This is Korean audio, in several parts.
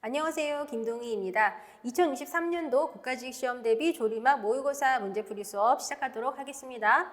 안녕하세요. 김동희입니다. 2023년도 국가직시험 대비 조리막 모의고사 문제풀이 수업 시작하도록 하겠습니다.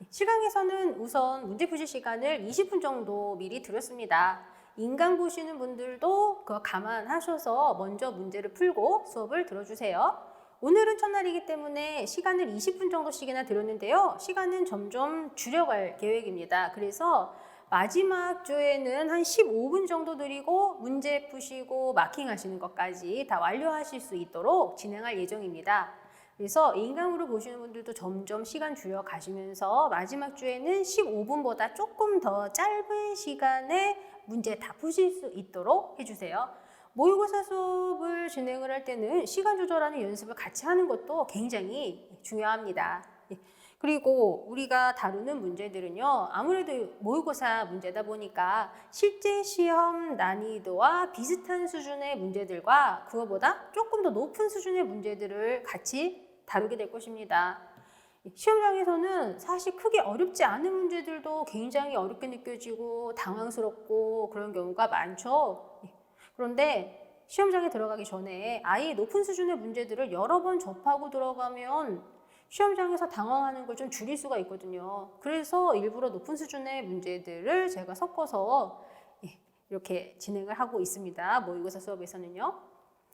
실강에서는 우선 문제푸시 시간을 20분 정도 미리 드렸습니다. 인강 보시는 분들도 그거 감안하셔서 먼저 문제를 풀고 수업을 들어주세요. 오늘은 첫날이기 때문에 시간을 20분 정도씩이나 드렸는데요. 시간은 점점 줄여갈 계획입니다. 그래서 마지막 주에는 한 15분 정도 드리고 문제 푸시고 마킹하시는 것까지 다 완료하실 수 있도록 진행할 예정입니다. 그래서 인강으로 보시는 분들도 점점 시간 줄여 가시면서 마지막 주에는 15분보다 조금 더 짧은 시간에 문제 다 푸실 수 있도록 해주세요. 모의고사 수업을 진행을 할 때는 시간 조절하는 연습을 같이 하는 것도 굉장히 중요합니다. 그리고 우리가 다루는 문제들은요, 아무래도 모의고사 문제다 보니까 실제 시험 난이도와 비슷한 수준의 문제들과 그거보다 조금 더 높은 수준의 문제들을 같이 다루게 될 것입니다. 시험장에서는 사실 크게 어렵지 않은 문제들도 굉장히 어렵게 느껴지고 당황스럽고 그런 경우가 많죠. 그런데 시험장에 들어가기 전에 아예 높은 수준의 문제들을 여러 번 접하고 들어가면 시험장에서 당황하는 걸 좀 줄일 수가 있거든요. 그래서 일부러 높은 수준의 문제들을 제가 섞어서 이렇게 진행을 하고 있습니다. 모의고사 수업에서는요.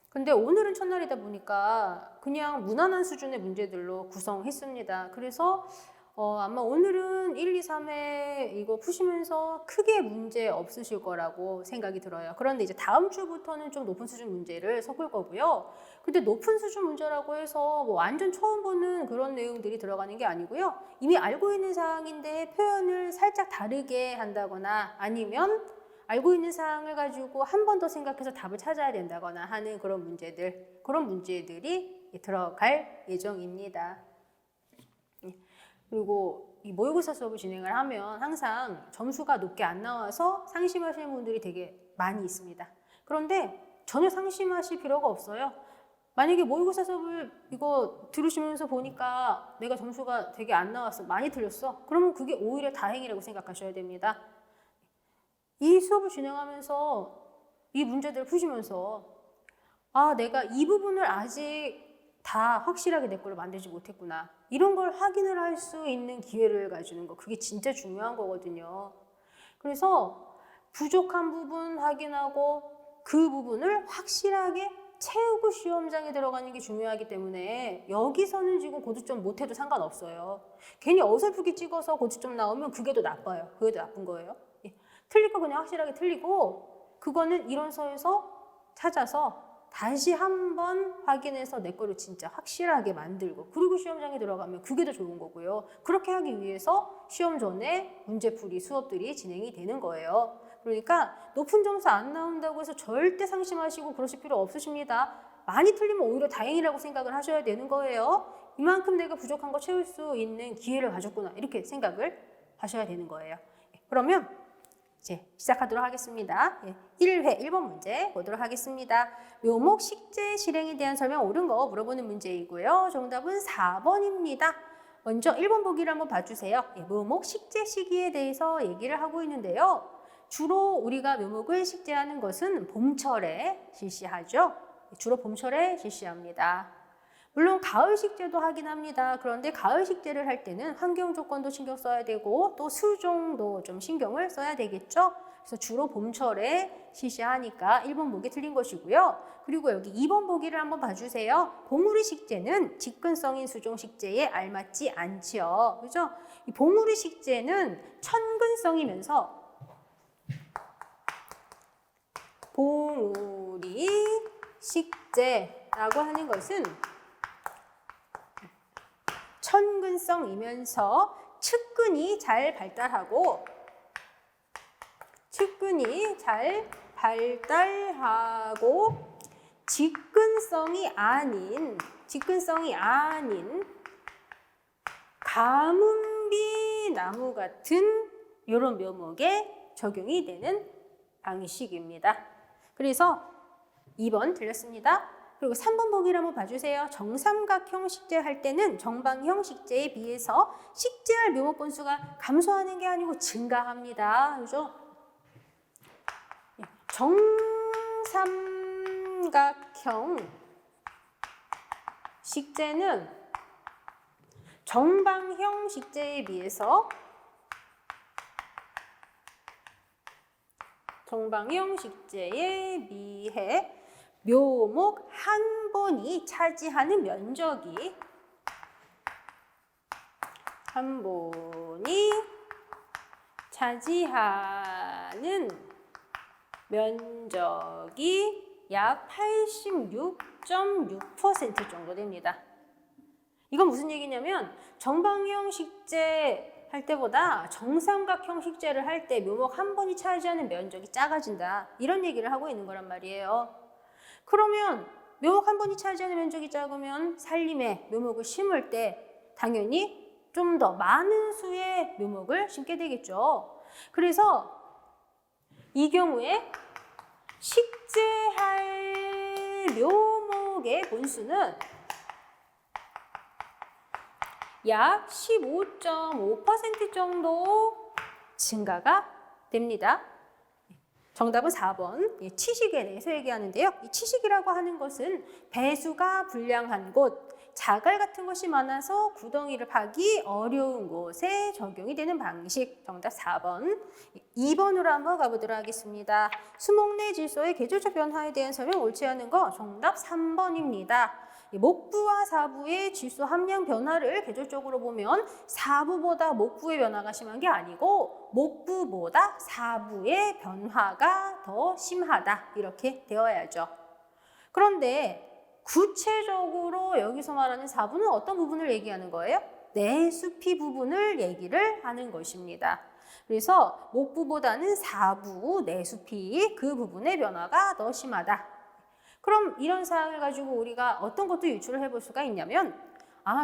근데 오늘은 첫날이다 보니까 그냥 무난한 수준의 문제들로 구성했습니다. 그래서 아마 오늘은 1, 2, 3회 이거 푸시면서 크게 문제 없으실 거라고 생각이 들어요. 그런데 이제 다음 주부터는 좀 높은 수준 문제를 섞을 거고요. 근데 높은 수준 문제라고 해서 뭐 완전 처음 보는 그런 내용들이 들어가는 게 아니고요. 이미 알고 있는 사항인데 표현을 살짝 다르게 한다거나 아니면 알고 있는 사항을 가지고 한 번 더 생각해서 답을 찾아야 된다거나 하는 그런 문제들이 들어갈 예정입니다. 그리고 이 모의고사 수업을 진행을 하면 항상 점수가 높게 안 나와서 상심하시는 분들이 되게 많이 있습니다. 그런데 전혀 상심하실 필요가 없어요. 만약에 모의고사 수업을 이거 들으시면서 보니까 내가 점수가 되게 안 나왔어, 많이 틀렸어, 그러면 그게 오히려 다행이라고 생각하셔야 됩니다. 이 수업을 진행하면서 이 문제들을 푸시면서 내가 이 부분을 아직 다 확실하게 내 걸로 만들지 못했구나, 이런 걸 확인을 할 수 있는 기회를 가지는 거, 그게 진짜 중요한 거거든요. 그래서 부족한 부분 확인하고 그 부분을 확실하게 채우고 시험장에 들어가는 게 중요하기 때문에 여기서는 지금 고득점 못해도 상관없어요. 괜히 어설프게 찍어서 고득점 나오면 그게 더 나빠요. 그게 더 나쁜 거예요. 틀릴 거 그냥 확실하게 틀리고, 그거는 이론서에서 찾아서 다시 한번 확인해서 내 거를 진짜 확실하게 만들고, 그리고 시험장에 들어가면 그게 더 좋은 거고요. 그렇게 하기 위해서 시험 전에 문제풀이 수업들이 진행이 되는 거예요. 그러니까 높은 점수 안 나온다고 해서 절대 상심하시고 그러실 필요 없으십니다. 많이 틀리면 오히려 다행이라고 생각을 하셔야 되는 거예요. 이만큼 내가 부족한 거 채울 수 있는 기회를 가졌구나, 이렇게 생각을 하셔야 되는 거예요. 그러면 이제 시작하도록 하겠습니다. 1회 1번 문제 보도록 하겠습니다. 묘목 식재 실행에 대한 설명 옳은 거 물어보는 문제이고요. 정답은 4번입니다. 먼저 1번 보기를 한번 봐주세요. 묘목 식재 시기에 대해서 얘기를 하고 있는데요. 주로 우리가 묘목을 식재하는 것은 봄철에 실시하죠. 주로 봄철에 실시합니다. 물론 가을 식재도 하긴 합니다. 그런데 가을 식재를 할 때는 환경 조건도 신경 써야 되고 또 수종도 좀 신경을 써야 되겠죠. 그래서 주로 봄철에 실시하니까 1번 보기 틀린 것이고요. 그리고 여기 2번 보기를 한번 봐주세요. 봉우리 식재는 직근성인 수종 식재에 알맞지 않지요. 그죠? 이 봉우리 식재는 천근성이면서 봉우리 식재라고 하는 것은 천근성이면서 측근이 잘 발달하고 직근성이 아닌 가문비 나무 같은 이런 묘목에 적용이 되는 방식입니다. 그래서 2번 틀렸습니다. 그리고 3번 보기를 한번 봐주세요. 정삼각형 식재할 때는 정방형 식재에 비해서 식재할 묘목 건수가 감소하는 게 아니고 증가합니다. 그죠? 정삼각 삼각형 식재는 정방형 식재에 비해서 묘목 한 번이 차지하는 면적이 약 86.6% 정도 됩니다. 이건 무슨 얘기냐면 정방형 식재 할 때보다 정삼각형 식재를 할 때 묘목 한 번이 차지하는 면적이 작아진다. 이런 얘기를 하고 있는 거란 말이에요. 그러면 묘목 한 번이 차지하는 면적이 작으면 산림에 묘목을 심을 때 당연히 좀 더 많은 수의 묘목을 심게 되겠죠. 그래서 이 경우에 식재할 묘목의 본수는 약 15.5% 정도 증가가 됩니다. 정답은 4번. 치식에 대해서 얘기하는데요. 이 치식이라고 하는 것은 배수가 불량한 곳, 자갈 같은 것이 많아서 구덩이를 파기 어려운 곳에 적용이 되는 방식. 정답 4번. 2번으로 한번 가보도록 하겠습니다. 수목 내 질소의 계절적 변화에 대한 설명 옳지 않은 거 정답 3번입니다. 목부와 사부의 질소 함량 변화를 계절적으로 보면 사부보다 목부의 변화가 심한 게 아니고 목부보다 사부의 변화가 더 심하다. 이렇게 되어야죠. 그런데 구체적으로 여기서 말하는 사부는 어떤 부분을 얘기하는 거예요? 내수피 부분을 얘기를 하는 것입니다. 그래서 목부보다는 사부, 내수피 그 부분의 변화가 더 심하다. 그럼 이런 사항을 가지고 우리가 어떤 것도 유추를 해볼 수가 있냐면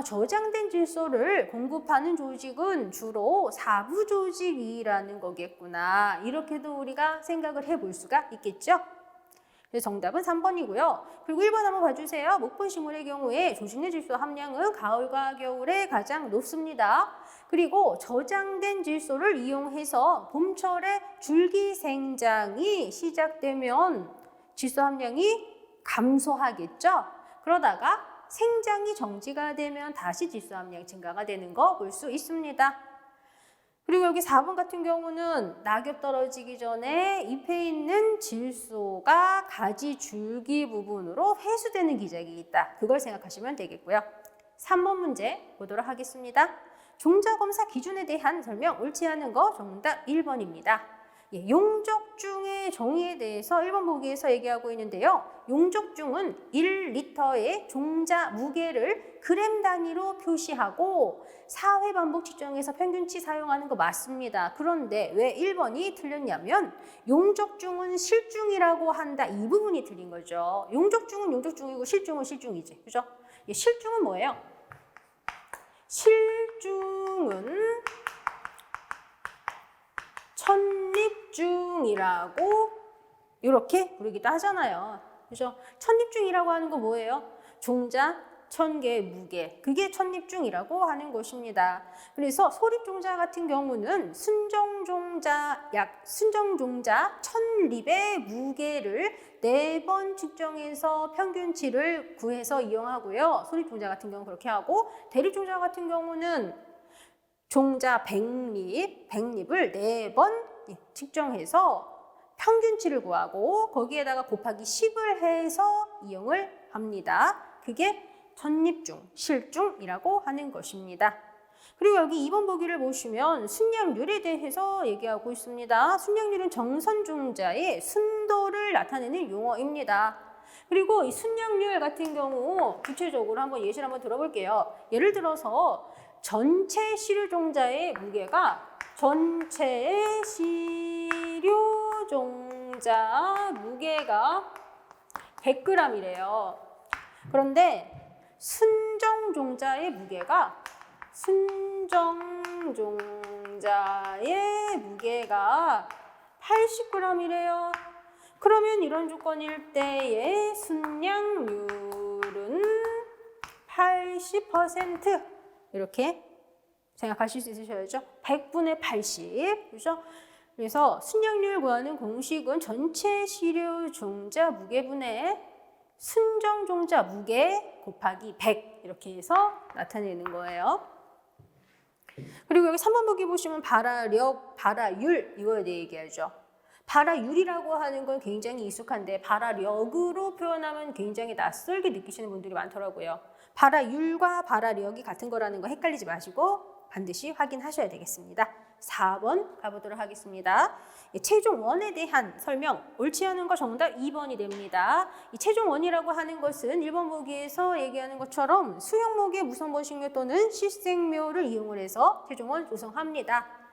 저장된 질소를 공급하는 조직은 주로 사부 조직이라는 거겠구나. 이렇게도 우리가 생각을 해볼 수가 있겠죠. 그래서 정답은 3번이고요. 그리고 1번 한번 봐주세요. 목본식물의 경우에 조직내 질소 함량은 가을과 겨울에 가장 높습니다. 그리고 저장된 질소를 이용해서 봄철에 줄기 생장이 시작되면 질소 함량이 감소하겠죠. 그러다가 생장이 정지가 되면 다시 질소 함량 증가가 되는 거 볼 수 있습니다. 그리고 여기 4번 같은 경우는 낙엽 떨어지기 전에 잎에 있는 질소가 가지 줄기 부분으로 회수되는 기적이 있다. 그걸 생각하시면 되겠고요. 3번 문제 보도록 하겠습니다. 종자검사 기준에 대한 설명 옳지 않은 거 정답 1번입니다. 용적중의 정의에 대해서 1번 보기에서 얘기하고 있는데요. 용적중은 1리터의 종자 무게를 그램 단위로 표시하고 4회 반복 측정해서 평균치 사용하는 거 맞습니다. 그런데 왜 1번이 틀렸냐면 용적중은 실중이라고 한다. 이 부분이 틀린 거죠. 용적중은 용적중이고 실중은 실중이지. 그죠? 실중은 뭐예요? 실중은 천립중이라고 이렇게 부르기도 하잖아요. 그죠? 천립중이라고 하는 거 뭐예요? 종자 1000개의 무게. 그게 천립중이라고 하는 것입니다. 그래서 소립종자 같은 경우는 순정종자 1000립의 무게를 4번 측정해서 평균치를 구해서 이용하고요. 소립종자 같은 경우는 그렇게 하고 대립종자 같은 경우는 종자 100립을 4번 측정해서 평균치를 구하고 거기에다가 곱하기 10을 해서 이용을 합니다. 그게 천립중, 실중이라고 하는 것입니다. 그리고 여기 2번 보기를 보시면 순양률에 대해서 얘기하고 있습니다. 순양률은 정선종자의 순도를 나타내는 용어입니다. 그리고 이 순양률 같은 경우 구체적으로 한번 예시를 한번 들어볼게요. 예를 들어서 전체 시료종자의 무게가 100g이래요. 그런데 순정종자의 무게가 80g이래요. 그러면 이런 조건일 때의 순양률은 80% 이렇게 생각하실 수 있으셔야죠. 100분의 80. 그죠? 그래서 순양률 구하는 공식은 전체 시료 종자 무게분의 순정종자 무게 곱하기 100 이렇게 해서 나타내는 거예요. 그리고 여기 3번 보기 보시면 발화력, 발화율 이거에 대해 얘기하죠. 발화율이라고 하는 건 굉장히 익숙한데 발화력으로 표현하면 굉장히 낯설게 느끼시는 분들이 많더라고요. 발화율과 발화력이 같은 거라는 거 헷갈리지 마시고 반드시 확인하셔야 되겠습니다. 4번 가보도록 하겠습니다. 최종 원에 대한 설명, 옳지 않은 거 정답 2번이 됩니다. 이 최종 원이라고 하는 것은 1번 보기에서 얘기하는 것처럼 수용목의 무성번식묘 또는 실생묘를 이용을 해서 최종원 조성합니다.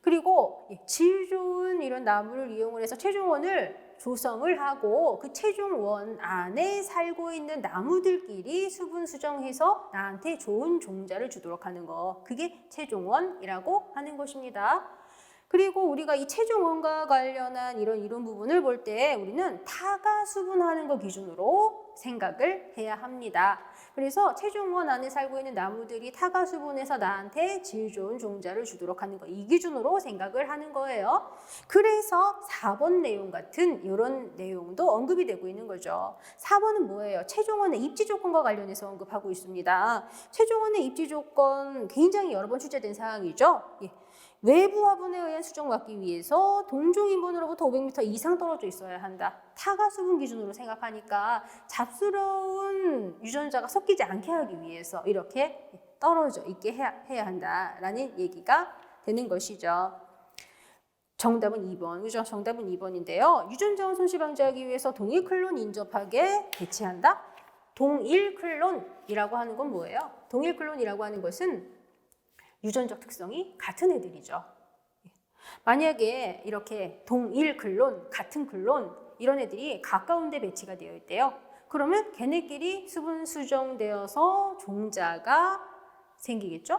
그리고 질 좋은 이런 나무를 이용을 해서 최종원을 조성을 하고 그 최종원 안에 살고 있는 나무들끼리 수분 수정해서 나한테 좋은 종자를 주도록 하는 거, 그게 최종원이라고 하는 것입니다. 그리고 우리가 이 최종원과 관련한 이런 이론 부분을 볼 때 우리는 타가 수분하는 거 기준으로 생각을 해야 합니다. 그래서 최종원 안에 살고 있는 나무들이 타가 수분해서 나한테 질 좋은 종자를 주도록 하는 거, 이 기준으로 생각을 하는 거예요. 그래서 4번 내용 같은 이런 내용도 언급이 되고 있는 거죠. 4번은 뭐예요? 최종원의 입지 조건과 관련해서 언급하고 있습니다. 최종원의 입지 조건 굉장히 여러 번 출제된 사항이죠. 외부 화분에 의한 수정받기 위해서 동종인분으로부터 500m 이상 떨어져 있어야 한다. 타가 수분 기준으로 생각하니까 잡스러운 유전자가 섞이지 않게 하기 위해서 이렇게 떨어져 있게 해야 한다라는 얘기가 되는 것이죠. 정답은 2번. 그죠? 정답은 2번인데요. 유전자원 손실 방지하기 위해서 동일 클론 인접하게 배치한다. 동일 클론이라고 하는 건 뭐예요? 동일 클론이라고 하는 것은 유전적 특성이 같은 애들이죠. 만약에 이렇게 동일 클론, 같은 클론 이런 애들이 가까운 데 배치가 되어 있대요. 그러면 걔네끼리 수분 수정되어서 종자가 생기겠죠?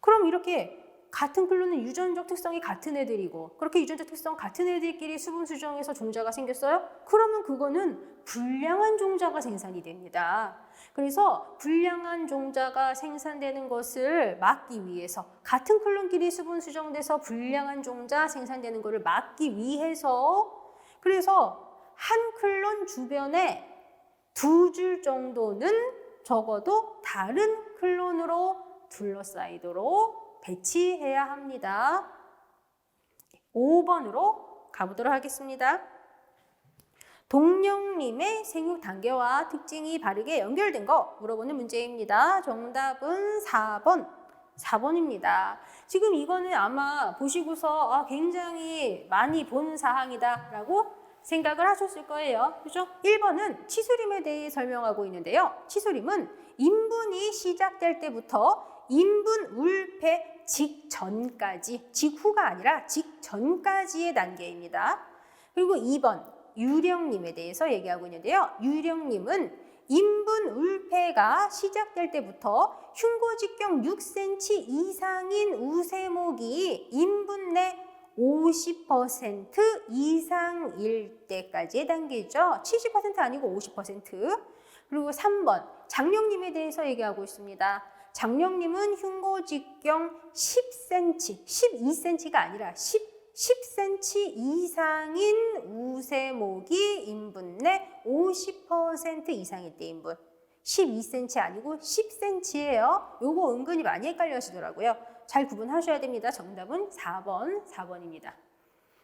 그럼 이렇게 같은 클론은 유전적 특성이 같은 애들이고 그렇게 유전적 특성 같은 애들끼리 수분 수정해서 종자가 생겼어요? 그러면 그거는 불량한 종자가 생산이 됩니다. 그래서 불량한 종자가 생산되는 것을 막기 위해서 같은 클론끼리 수분 수정돼서 불량한 종자 생산되는 것을 막기 위해서 그래서 한 클론 주변에 2줄 정도는 적어도 다른 클론으로 둘러싸이도록 배치해야 합니다. 5번으로 가보도록 하겠습니다. 동령님의 생육 단계와 특징이 바르게 연결된 거 물어보는 문제입니다. 정답은 4번입니다. 지금 이거는 아마 보시고서 굉장히 많이 본 사항이다 라고 생각을 하셨을 거예요. 그죠? 1번은 치수림에 대해 설명하고 있는데요. 치수림은 인분이 시작될 때부터 인분 울패 직전까지, 직후가 아니라 직전까지의 단계입니다. 그리고 2번 유령님에 대해서 얘기하고 있는데요. 유령님은 인분 울패가 시작될 때부터 흉고직경 6cm 이상인 우세목이 인분 내 50% 이상일 때까지의 단계죠. 70% 아니고 50%. 그리고 3번 장령님에 대해서 얘기하고 있습니다. 장령님은 흉고직경 10cm, 12cm가 아니라 10cm 이상인 우세목이 인분 내 50% 이상일 때 인분. 12cm 아니고 10cm예요. 요거 은근히 많이 헷갈려 하시더라고요. 잘 구분하셔야 됩니다. 정답은 4번입니다.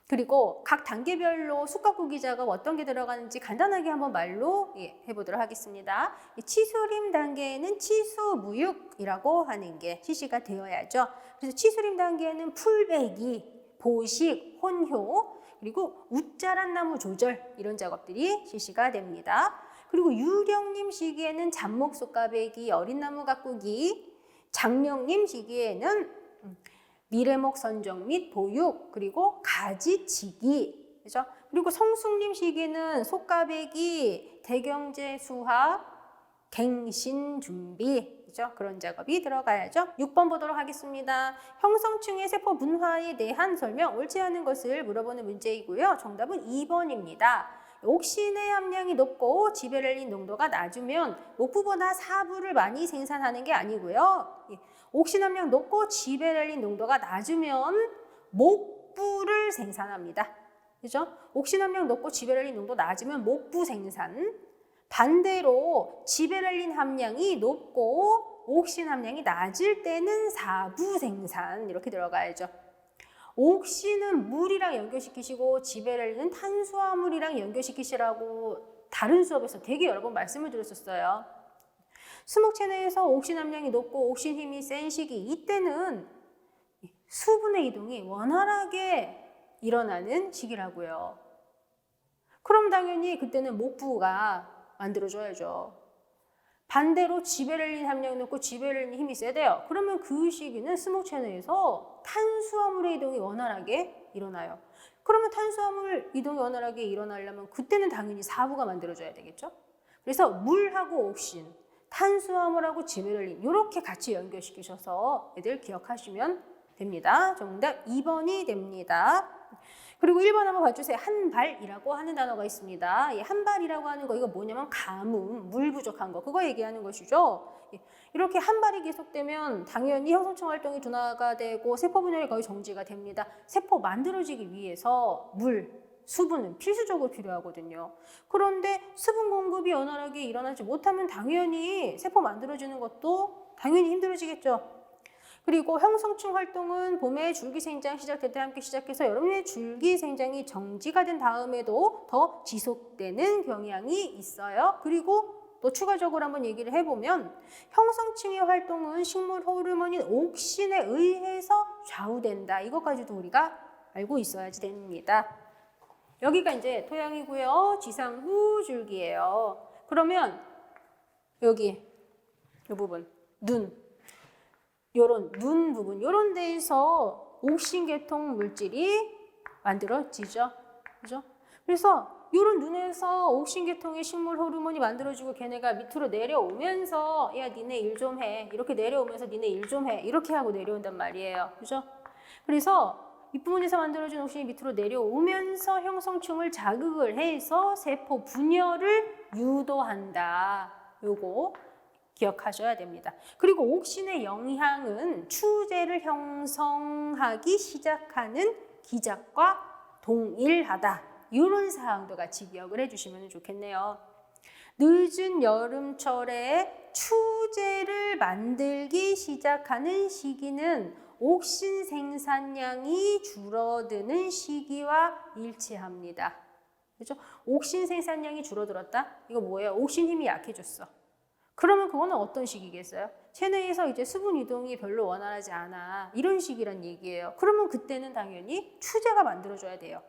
그리고 각 단계별로 숙각구 기자가 어떤 게 들어가는지 간단하게 한번 말로 해보도록 하겠습니다. 치수림 단계에는 치수무육이라고 하는 게 실시가 되어야죠. 그래서 치수림 단계에는 풀베기, 보식, 혼효, 그리고 웃자란 나무 조절 이런 작업들이 실시가 됩니다. 그리고 유령님 시기에는 잡목 솎아배기, 어린 나무 가꾸기, 장령님 시기에는 미래목 선정 및 보육, 그리고 가지치기, 그죠? 그리고 성숙님 시기는 솎아배기, 대경제 수학, 갱신 준비, 그죠? 그런 작업이 들어가야죠. 6번 보도록 하겠습니다. 형성층의 세포 분화에 대한 설명, 옳지 않은 것을 물어보는 문제이고요. 정답은 2번입니다. 옥신의 함량이 높고 지베렐린 농도가 낮으면 목부보다 사부를 많이 생산하는 게 아니고요. 옥신 함량 높고 지베렐린 농도가 낮으면 목부를 생산합니다. 그죠? 옥신 함량 높고 지베렐린 농도 낮으면 목부 생산. 반대로 지베렐린 함량이 높고 옥신 함량이 낮을 때는 4부 생산 이렇게 들어가야죠. 옥신은 물이랑 연결시키시고 지베렐린은 탄수화물이랑 연결시키시라고 다른 수업에서 되게 여러 번 말씀을 드렸었어요. 수목 체내에서 옥신 함량이 높고 옥신 힘이 센 시기, 이때는 수분의 이동이 원활하게 일어나는 시기라고요. 그럼 당연히 그때는 목부가 만들어져야죠. 반대로 지베렐린 함량이 높고 지베렐린 힘이 세대요. 그러면 그 시기는 수목 체내에서 탄수화물의 이동이 원활하게 일어나요. 그러면 탄수화물 이동이 원활하게 일어나려면 그때는 당연히 사부가 만들어져야 되겠죠. 그래서 물하고 옥신, 탄수화물하고 지베렐린 이렇게 같이 연결시키셔서 애들 기억하시면 됩니다. 정답 2번이 됩니다. 그리고 1번 한번 봐주세요. 한발이라고 하는 단어가 있습니다. 이 한발이라고 하는 거 이거 뭐냐면 가뭄, 물 부족한 거 그거 얘기하는 것이죠. 이렇게 한발이 계속되면 당연히 형성층 활동이 둔화가 되고 세포 분열이 거의 정지가 됩니다. 세포 만들어지기 위해서 물, 수분은 필수적으로 필요하거든요. 그런데 수분 공급이 원활하게 일어나지 못하면 당연히 세포 만들어지는 것도 당연히 힘들어지겠죠. 그리고 형성층 활동은 봄에 줄기 생장 시작될 때 함께 시작해서 여름에 줄기 생장이 정지가 된 다음에도 더 지속되는 경향이 있어요. 그리고 또 추가적으로 한번 얘기를 해보면 형성층의 활동은 식물 호르몬인 옥신에 의해서 좌우된다. 이것까지도 우리가 알고 있어야지 됩니다. 여기가 이제 토양이고요. 지상후 줄기예요. 그러면 여기 이 부분 눈. 요런 눈 부분, 요런 데에서 옥신 계통 물질이 만들어지죠. 그죠? 그래서 요런 눈에서 옥신 계통의 식물 호르몬이 만들어지고 걔네가 밑으로 내려오면서 야, 니네 일 좀 해. 이렇게 내려오면서 니네 일 좀 해. 이렇게 하고 내려온단 말이에요. 그죠? 그래서 윗부분에서 만들어진 옥신이 밑으로 내려오면서 형성층을 자극을 해서 세포 분열을 유도한다. 요거 기억하셔야 됩니다. 그리고 옥신의 영향은 추재를 형성하기 시작하는 기작과 동일하다. 이런 사항도 같이 기억을 해주시면 좋겠네요. 늦은 여름철에 추재를 만들기 시작하는 시기는 옥신 생산량이 줄어드는 시기와 일치합니다. 그렇죠? 옥신 생산량이 줄어들었다? 이거 뭐예요? 옥신 힘이 약해졌어. 그러면 그거는 어떤 시기겠어요? 체내에서 이제 수분 이동이 별로 원활하지 않아. 이런 시기란 얘기예요. 그러면 그때는 당연히 추재가 만들어져야 돼요.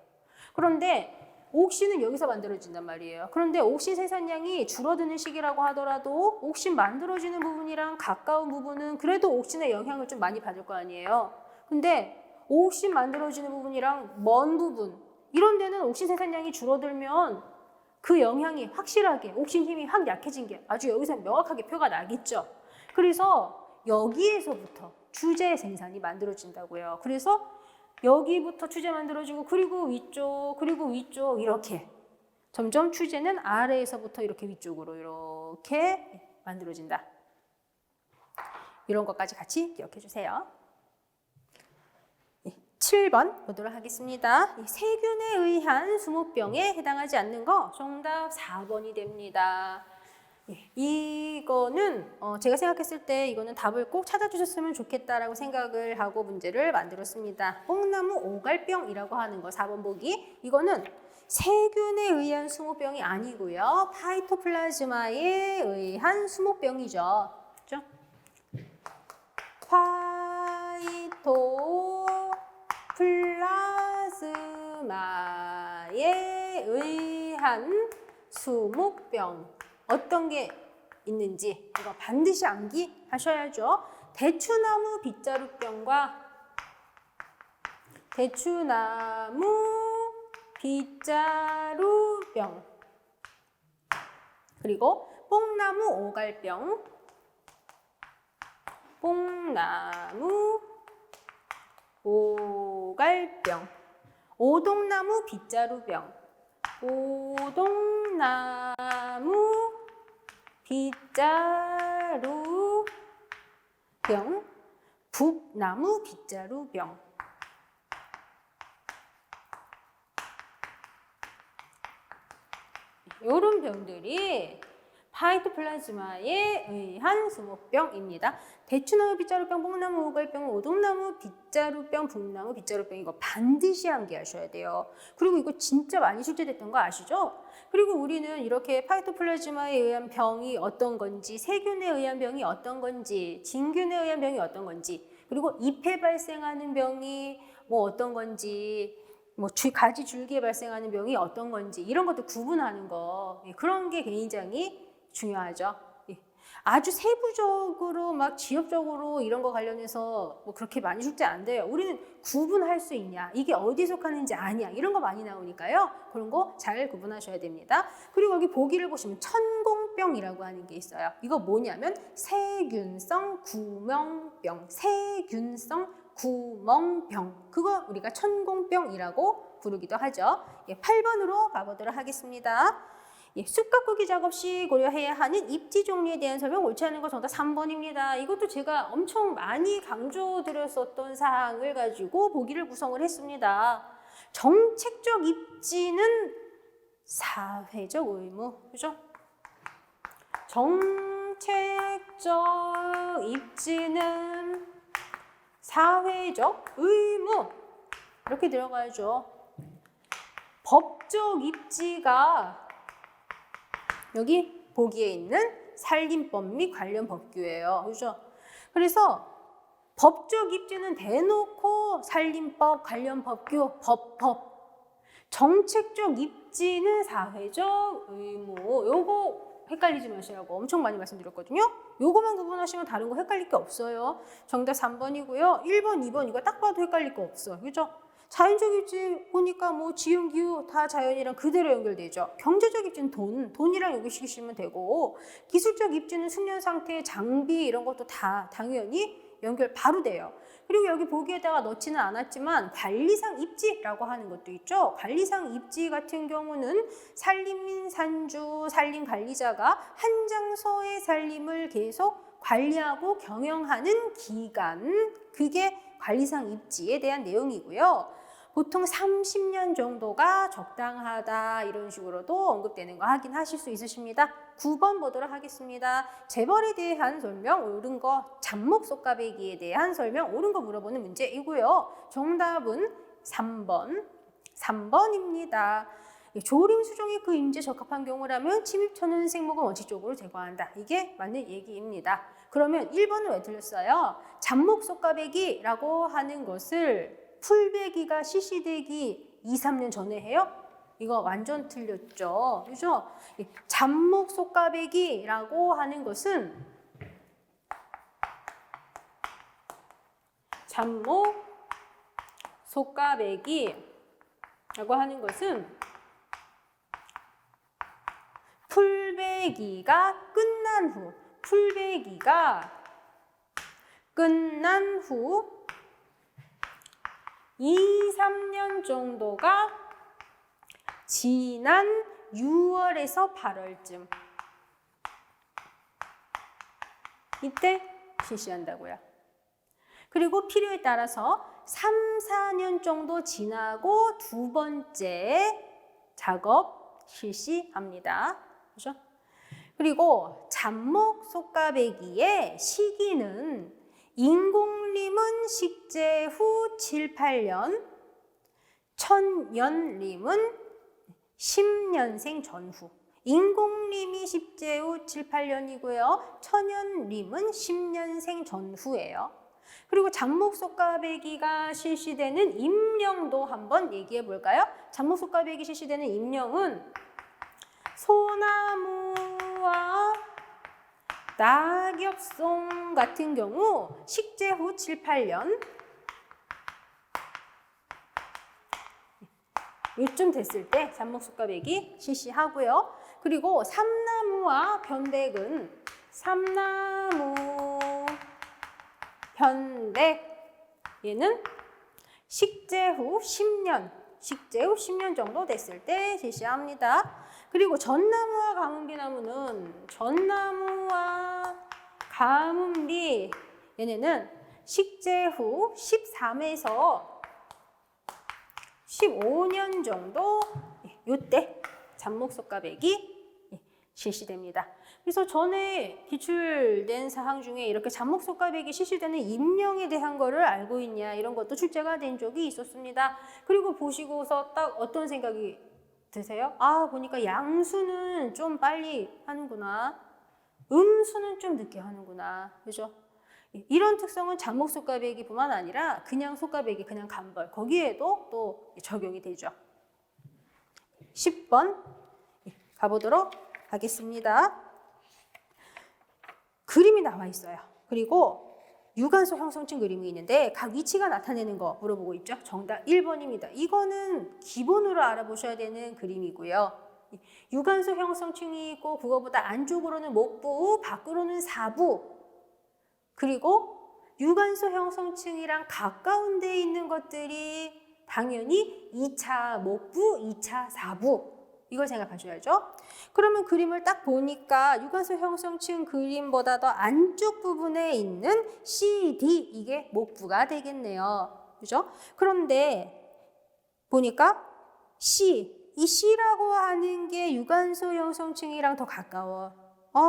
그런데 옥신은 여기서 만들어진단 말이에요. 그런데 옥신 생산량이 줄어드는 시기라고 하더라도 옥신 만들어지는 부분이랑 가까운 부분은 그래도 옥신의 영향을 좀 많이 받을 거 아니에요. 근데 옥신 만들어지는 부분이랑 먼 부분, 이런 데는 옥신 생산량이 줄어들면 그 영향이 확실하게 옥신 힘이 확 약해진 게 아주 여기서 명확하게 표가 나겠죠. 그래서 여기에서부터 추재 생산이 만들어진다고요. 그래서 여기부터 추재 만들어지고 그리고 위쪽 이렇게 점점 추재는 아래에서부터 이렇게 위쪽으로 이렇게 만들어진다. 이런 것까지 같이 기억해 주세요. 7번 보도록 하겠습니다. 세균에 의한 수모병에 해당하지 않는 거 정답 4번이 됩니다. 이거는 제가 생각했을 때 이거는 답을 꼭 찾아주셨으면 좋겠다라고 생각을 하고 문제를 만들었습니다. 뽕나무 오갈병이라고 하는 거 4번 보기. 이거는 세균에 의한 수모병이 아니고요. 파이토플라즈마에 의한 수모병이죠. 그렇죠? 파이토플라즈마에 의한 수모병. 어떤 게 있는지 이거 반드시 암기하셔야죠. 대추나무 빗자루병과 대추나무 빗자루병 그리고 뽕나무 오갈병, 뽕나무 오갈병, 오동나무 빗자루병, 오동나무 빗자루병, 북나무 빗자루병. 이런 병들이 파이토플라즈마에 의한 수목병입니다. 대추나무, 빗자루병, 뽕나무, 우갈병, 오동나무, 빗자루병, 북나무, 빗자루병 이거 반드시 암기하셔야 돼요. 그리고 이거 진짜 많이 출제됐던 거 아시죠? 그리고 우리는 이렇게 파이토플라즈마에 의한 병이 어떤 건지, 세균에 의한 병이 어떤 건지, 진균에 의한 병이 어떤 건지, 그리고 잎에 발생하는 병이 뭐 어떤 건지, 뭐 가지 줄기에 발생하는 병이 어떤 건지 이런 것도 구분하는 거, 그런 게 굉장히 중요하죠. 아주 세부적으로 막 지역적으로 이런 거 관련해서 뭐 그렇게 많이 숙제 안 돼요. 우리는 구분할 수 있냐, 이게 어디 속하는지 아냐, 이런 거 많이 나오니까요. 그런 거 잘 구분하셔야 됩니다. 그리고 여기 보기를 보시면 천공병이라고 하는 게 있어요. 이거 뭐냐면 세균성 구멍병, 세균성 구멍병, 그거 우리가 천공병이라고 부르기도 하죠. 8번으로 가보도록 하겠습니다. 쑥가꾸기 작업 시 고려해야 하는 입지 종류에 대한 설명 옳지 않은 거 정답 3번입니다. 이것도 제가 엄청 많이 강조드렸었던 사항을 가지고 보기를 구성을 했습니다. 정책적 입지는 사회적 의무, 그죠? 정책적 입지는 사회적 의무, 이렇게 들어가야죠. 법적 입지가 여기 보기에 있는 산림법 및 관련 법규예요. 그죠? 그래서 법적 입지는 대놓고 산림법, 관련 법규, 법. 정책적 입지는 사회적 의무. 요거 헷갈리지 마시라고 엄청 많이 말씀드렸거든요. 요거만 구분하시면 다른 거 헷갈릴 게 없어요. 정답 3번이고요. 1번, 2번 이거 딱 봐도 헷갈릴 거 없어요. 그죠? 자연적 입지 보니까 뭐 지형, 기후 다 자연이랑 그대로 연결되죠. 경제적 입지는 돈이랑 연결시키시면 되고, 기술적 입지는 숙련 상태, 장비 이런 것도 다 당연히 연결 바로 돼요. 그리고 여기 보기에다가 넣지는 않았지만 관리상 입지라고 하는 것도 있죠. 관리상 입지 같은 경우는 산림민 산주, 산림관리자가 한 장소의 산림을 계속 관리하고 경영하는 기간, 그게 관리상 입지에 대한 내용이고요. 보통 30년 정도가 적당하다, 이런 식으로도 언급되는 거 확인하실 수 있으십니다. 9번 보도록 하겠습니다. 재벌에 대한 설명 옳은 거, 잡목 솎아배기에 대한 설명 옳은 거 물어보는 문제이고요. 정답은 3번입니다. 조림 수종이 그 임지에 적합한 경우라면 침입천은 생목은 원칙적으로 제거한다. 이게 맞는 얘기입니다. 그러면 1번은 왜 틀렸어요? 잡목 솎아배기라고 하는 것을 풀배기가 실시되기 2, 3년 전에 해요? 이거 완전 틀렸죠. 그죠? 잡목 솎아배기라고 하는 것은 잡목 솎아배기라고 하는 것은 풀배기가 끝난 후 2, 3년 정도가 지난 6월에서 8월쯤, 이때 실시한다고요. 그리고 필요에 따라서 3, 4년 정도 지나고 두 번째 작업 실시합니다. 그죠? 그리고 잡목 솎아배기의 시기는 인공림은 식재 후 7, 8년, 천연림은 10년생 전후. 인공림이 식재 후 7, 8년이고요. 천연림은 10년생 전후예요. 그리고 잡목 솎아배기가 실시되는 임령도 한번 얘기해 볼까요? 잡목 솎아배기 실시되는 임령은 소나무와 낙엽송 같은 경우 식재 후 7, 8년 이쯤 됐을 때 잡목 솎아배기 실시하고요. 그리고 삼나무와 편백은 삼나무, 편백 얘는 식재 후 10년 정도 됐을 때 실시합니다. 그리고 전나무와 가문비나무는 전나무와 가문비 얘네는 식재 후 13에서 15년 정도, 요때 잡목 솎아배기 실시됩니다. 그래서 전에 기출된 사항 중에 이렇게 잡목 속가백이 실시되는 임명에 대한 거를 알고 있냐 이런 것도 출제가 된 적이 있었습니다. 그리고 보시고서 딱 어떤 생각이 드세요? 아, 보니까 양수는 좀 빨리 하는구나. 음수는 좀 늦게 하는구나. 그죠? 이런 특성은 잡목 속가배기뿐만 아니라 그냥 속가배기, 그냥 간벌 거기에도 또 적용이 되죠. 10번 가보도록 하겠습니다. 그림이 나와 있어요. 그리고 유관소 형성층 그림이 있는데 각 위치가 나타내는 거 물어보고 있죠. 정답 1번입니다. 이거는 기본으로 알아보셔야 되는 그림이고요. 유관소 형성층이 있고 그거보다 안쪽으로는 목부, 밖으로는 사부, 그리고 유관소 형성층이랑 가까운 데 있는 것들이 당연히 2차 목부, 2차 사부 이걸 생각하셔야죠. 그러면 그림을 딱 보니까 유관소 형성층 그림보다 더 안쪽 부분에 있는 C, D 이게 목부가 되겠네요. 그죠? 그런데 보니까 C, 이 C라고 하는 게 유관소 형성층이랑 더 가까워.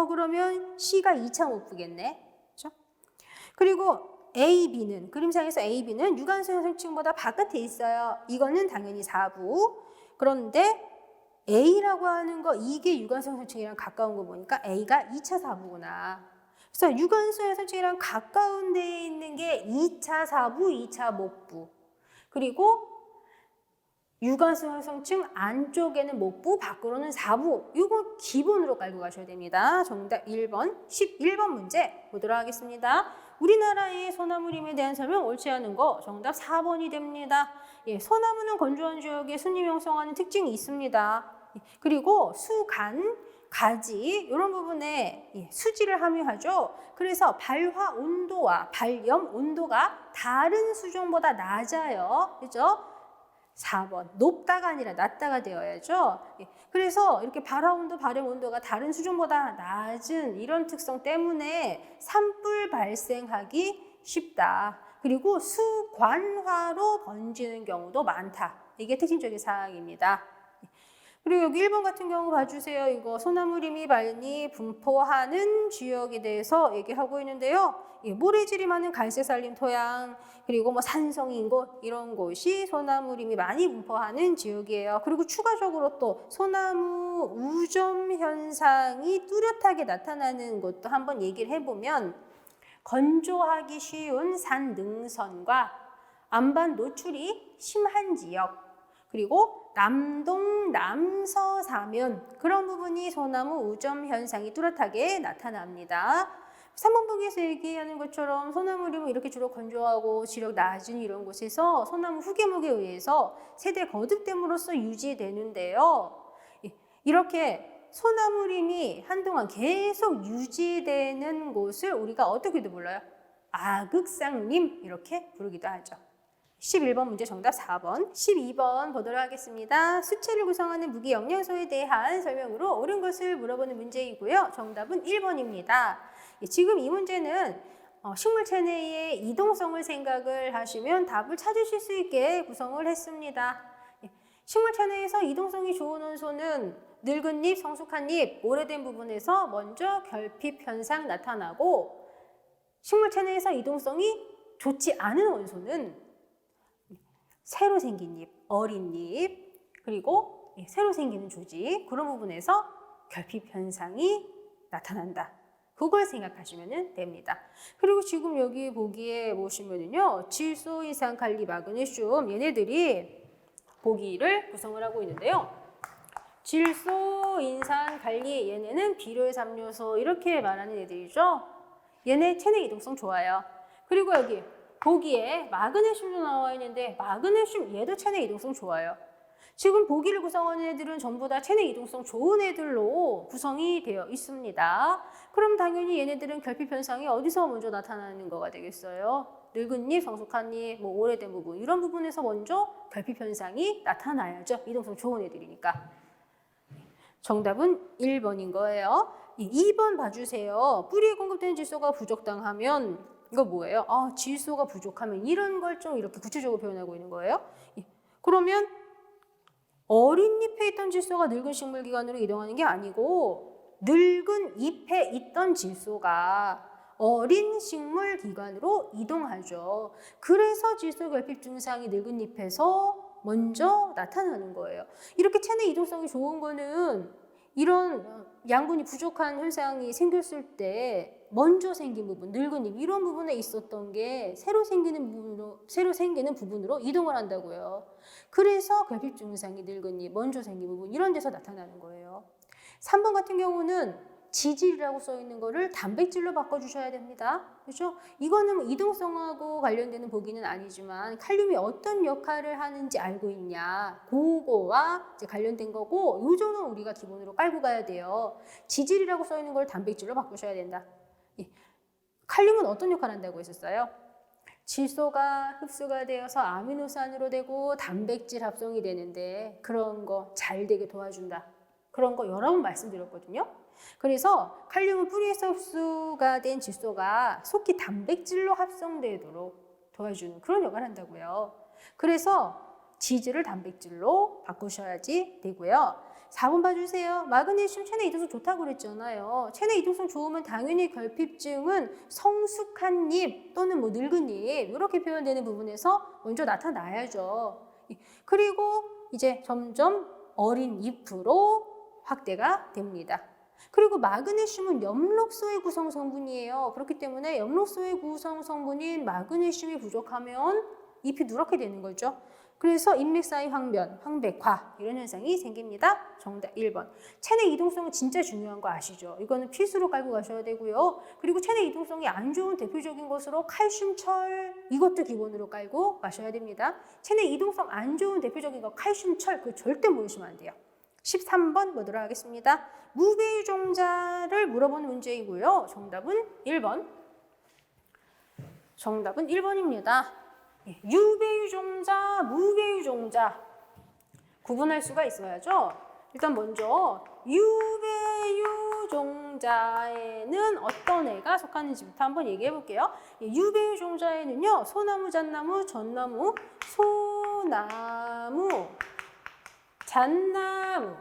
그러면 C가 2차 목부겠네. 그죠? 그리고 A, B는 그림상에서 A, B는 유관소 형성층보다 바깥에 있어요. 이거는 당연히 4부. 그런데 A라고 하는 거 이게 유관소 형성층이랑 가까운 거 보니까 A가 2차 사부구나. 그래서 유관소 형성층이랑 가까운 데에 있는 게 2차 사부, 2차 목부. 그리고 유관소 형성층 안쪽에는 목부, 밖으로는 사부. 이거 기본으로 깔고 가셔야 됩니다. 정답 1번, 11번 문제 보도록 하겠습니다. 우리나라의 소나무림에 대한 설명 옳지 않은 거 정답 4번이 됩니다. 예, 소나무는 건조한 지역에 순림 형성하는 특징이 있습니다. 그리고 수간, 가지 이런 부분에 수지를 함유하죠. 그래서 발화 온도와 발염 온도가 다른 수종보다 낮아요. 그죠? 4번 높다가 아니라 낮다가 되어야죠. 그래서 이렇게 발화 온도, 발염 온도가 다른 수준보다 낮은 이런 특성 때문에 산불 발생하기 쉽다. 그리고 수관화로 번지는 경우도 많다. 이게 특징적인 사항입니다. 그리고 여기 1번 같은 경우 봐주세요. 이거 소나무림이 많이 분포하는 지역에 대해서 얘기하고 있는데요. 모래질이 많은 갈색 산림 토양, 그리고 뭐 산성인 곳 이런 곳이 소나무림이 많이 분포하는 지역이에요. 그리고 추가적으로 또 소나무 우점 현상이 뚜렷하게 나타나는 곳도 한번 얘기를 해보면 건조하기 쉬운 산 능선과 안반 노출이 심한 지역, 그리고 남동, 남서사면 그런 부분이 소나무 우점 현상이 뚜렷하게 나타납니다. 3번 보기에서 얘기하는 것처럼 소나무림은 이렇게 주로 건조하고 지력 낮은 이런 곳에서 소나무 후계목에 의해서 세대 거듭됨으로써 유지되는데요. 이렇게 소나무림이 한동안 계속 유지되는 곳을 우리가 어떻게도 불러요? 아극상림 이렇게 부르기도 하죠. 11번 문제 정답 4번. 12번 보도록 하겠습니다. 수체를 구성하는 무기 영양소에 대한 설명으로 옳은 것을 물어보는 문제이고요. 정답은 1번입니다. 지금 이 문제는 식물 체내의 이동성을 생각을 하시면 답을 찾으실 수 있게 구성을 했습니다. 식물 체내에서 이동성이 좋은 원소는 늙은 잎, 성숙한 잎, 오래된 부분에서 먼저 결핍 현상 나타나고, 식물 체내에서 이동성이 좋지 않은 원소는 새로 생긴 잎, 어린 잎, 그리고 새로 생기는 조직, 그런 부분에서 결핍 현상이 나타난다. 그걸 생각하시면 됩니다. 그리고 지금 여기 보기에 보시면은요, 질소, 이산, 칼리, 마그네슘 얘네들이 보기를 구성을 하고 있는데요. 질소, 인산, 칼리 얘네는 비료의 3요소 이렇게 말하는 애들이죠. 얘네 체내 이동성 좋아요. 그리고 여기 보기에 마그네슘도 나와 있는데 마그네슘 얘도 체내 이동성 좋아요. 지금 보기를 구성하는 애들은 전부 다 체내 이동성 좋은 애들로 구성이 되어 있습니다. 그럼 당연히 얘네들은 결핍 현상이 어디서 먼저 나타나는 거가 되겠어요? 늙은 잎, 성숙한 잎, 뭐 오래된 부분 이런 부분에서 먼저 결핍 현상이 나타나야죠. 이동성 좋은 애들이니까. 정답은 1번인 거예요. 2번 봐주세요. 뿌리에 공급되는 질소가 부족당하면 이거 뭐예요? 질소가 부족하면 이런 걸 좀 이렇게 구체적으로 표현하고 있는 거예요. 그러면 어린 잎에 있던 질소가 늙은 식물기관으로 이동하는 게 아니고 늙은 잎에 있던 질소가 어린 식물 기관으로 이동하죠. 그래서 질소 결핍 증상이 늙은 잎에서 먼저 나타나는 거예요. 이렇게 체내 이동성이 좋은 거는 이런 양분이 부족한 현상이 생겼을 때 먼저 생긴 부분, 늙은 잎 이런 부분에 있었던 게 새로 생기는 부분으로 이동을 한다고요. 그래서 결핍 증상이 늙은 잎, 먼저 생긴 부분 이런 데서 나타나는 거예요. 3번 같은 경우는 지질이라고 써 있는 거를 단백질로 바꿔주셔야 됩니다. 그렇죠? 이거는 뭐 이동성하고 관련되는 보기는 아니지만 칼륨이 어떤 역할을 하는지 알고 있냐, 그거와 이제 관련된 거고 요 정도는 우리가 기본으로 깔고 가야 돼요. 지질이라고 써 있는 걸 단백질로 바꾸셔야 된다. 예. 칼륨은 어떤 역할을 한다고 했었어요? 질소가 흡수가 되어서 아미노산으로 되고 단백질 합성이 되는데 그런 거 잘 되게 도와준다. 그런 거 여러 번 말씀드렸거든요. 그래서 칼륨은 뿌리에서 흡수가 된 질소가 속히 단백질로 합성되도록 도와주는 그런 역할을 한다고요. 그래서 지질을 단백질로 바꾸셔야지 되고요. 4번 봐주세요. 마그네슘 체내 이동성 좋다고 그랬잖아요. 체내 이동성 좋으면 당연히 결핍증은 성숙한 잎 또는 뭐 늙은 잎 이렇게 표현되는 부분에서 먼저 나타나야죠. 그리고 이제 점점 어린 잎으로 확대가 됩니다. 그리고 마그네슘은 엽록소의 구성 성분이에요. 그렇기 때문에 엽록소의 구성 성분인 마그네슘이 부족하면 잎이 누렇게 되는 거죠. 그래서 잎맥 사이 황변, 황백화 이런 현상이 생깁니다. 정답 1번. 체내 이동성은 진짜 중요한 거 아시죠? 이거는 필수로 깔고 가셔야 되고요. 그리고 체내 이동성이 안 좋은 대표적인 것으로 칼슘, 철 이것도 기본으로 깔고 가셔야 됩니다. 체내 이동성 안 좋은 대표적인 거 칼슘, 철 그거 절대 모르시면 안 돼요. 13번 보도록 하겠습니다. 무배유종자를 물어보는 문제이고요. 정답은 1번. 정답은 1번입니다. 유배유종자, 무배유종자 구분할 수가 있어야죠. 일단 먼저 유배유종자에는 어떤 애가 속하는지부터 한번 얘기해 볼게요. 유배유종자에는요. 소나무, 잣나무, 전나무, 소나무, 잣나무,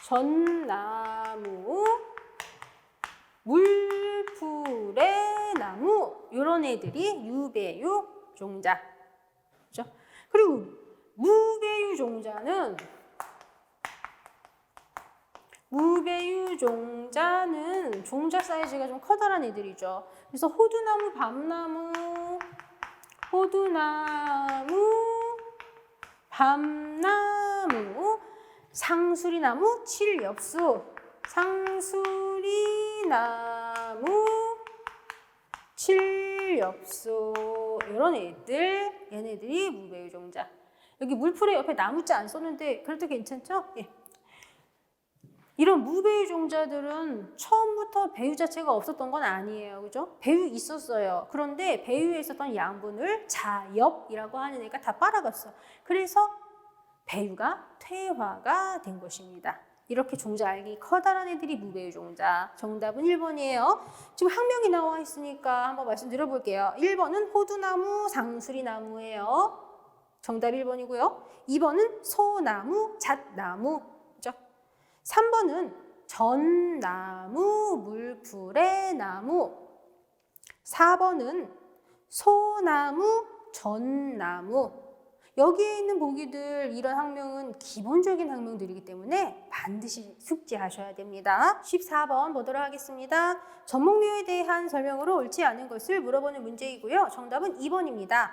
전나무, 물풀의 나무 이런 애들이 유배유 종자. 그렇죠? 그리고 무배유 종자는 종자 사이즈가 좀 커다란 애들이죠. 그래서 호두나무, 밤나무, 상수리나무, 칠엽수, 이런 애들, 얘네들이 무배유종자. 여기 물풀에 옆에 나무자 안 썼는데 그래도 괜찮죠? 예. 이런 무배유종자들은 처음부터 배유 자체가 없었던 건 아니에요. 그죠? 배유 있었어요. 그런데 배유에 있었던 양분을 자엽이라고 하는 애가 다 빨아갔어. 그래서 배유가 퇴화가 된 것입니다. 이렇게 종자 알기 커다란 애들이 무배유종자. 정답은 1번이에요. 지금 학명이 나와 있으니까 한번 말씀드려볼게요. 1번은 호두나무, 상수리나무예요. 정답 1번이고요. 2번은 소나무, 잣나무. 그죠? 3번은 전나무, 물풀의 나무. 4번은 소나무, 전나무. 여기에 있는 보기들 이런 학명은 기본적인 학명들이기 때문에 반드시 숙지하셔야 됩니다. 14번 보도록 하겠습니다. 전목묘에 대한 설명으로 옳지 않은 것을 물어보는 문제이고요. 정답은 2번입니다.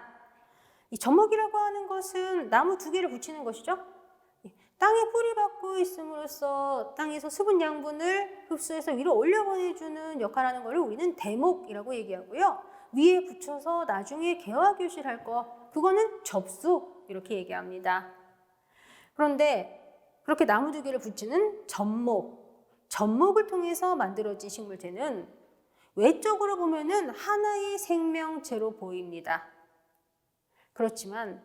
이 전목이라고 하는 것은 나무 2개를 붙이는 것이죠. 땅에 뿌리 박고 있음으로써 땅에서 수분 양분을 흡수해서 위로 올려보내주는 역할을 하는 것을 우리는 대목이라고 얘기하고요. 위에 붙여서 나중에 개화교실할 거 그거는 접수 이렇게 얘기합니다. 그런데 그렇게 나무 2개를 붙이는 접목을 통해서 만들어진 식물체는 외적으로 보면은 하나의 생명체로 보입니다. 그렇지만